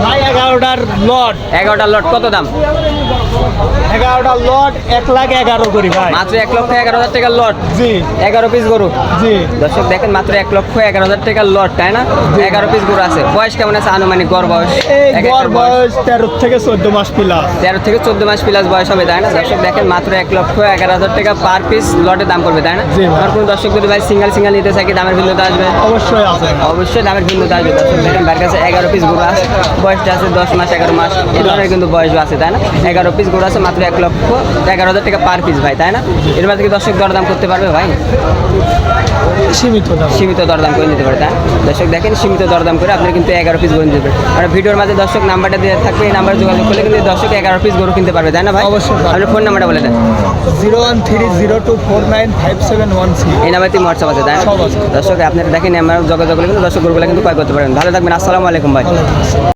ভাই 11টার লট 11টা লট কত দাম? 11টার লট 1,11,000 করি ভাই। মাত্র 1,11,000 টাকার লট। জি 11 পিস গরু। জি দর্শক দেখেন মাত্র 1,11,000 টাকার লট, তাই না? 11 পিস গরু আছে। বয়স কেমন আছে আনুমানিক গড় বয়স? এই এক একটার গড় বয়স 13 থেকে 14 মাস প্লাস। 13 থেকে 14 মাস প্লাস বয়স হবে, তাই না? দর্শক দেখেন মাত্র 1,11,000 টাকা পার পিস লটে দাম করবে, তাই না? জি ভাই। আর কোনো দর্শক যদি ভাই সিঙ্গেল নিতে চাই কি দামের ভিন্নতা আসবে? অবশ্যই আছে। অবশ্যই দামের ভিন্নতা আসবে। দর্শক দেখেন তার কাছে 11 পিস গরু আছে, বয়সটা আছে 10 মাস 11 মাস এই ধরনের কিন্তু বয়সও আছে, তাই না? 11 পিস গরু আছে মাত্র 1,11,000 টাকা পার পিস ভাই, তাই না? এর মধ্যে কি দর্শক দরদাম করতে পারবে ভাই? সীমিত দাম। সীমিত দরদাম করে নিতে পারে, তাই না? দর্শক দেখেন সীমিত দরদাম করে আপনি কিন্তু 11 পিস গরু নিতে পারবেন। আর ভিডিওর মাঝে দর্শক নাম্বারটা দেওয়া থাকবে, এই নাম্বারে যোগাযোগ করলে কিন্তু দর্শক 11 পিস গরু কিনতে পারবে, তাই না ভাই? অবশ্যই ভাই। আপনি ফোন নাম্বারটা বলে দেন। 01302495713। এই নাম্বারটি হোয়াটসঅ্যাপ আছে, তাই না? সব আছে। দর্শক আপনারা দেখেন আমার যোগাযোগ করলে কিন্তু দর্শক গরুগুলো কিন্তু ক্রয় করতে পারেন। ভালো থাকবেন। আসসালামু আলাইকুম ভাই।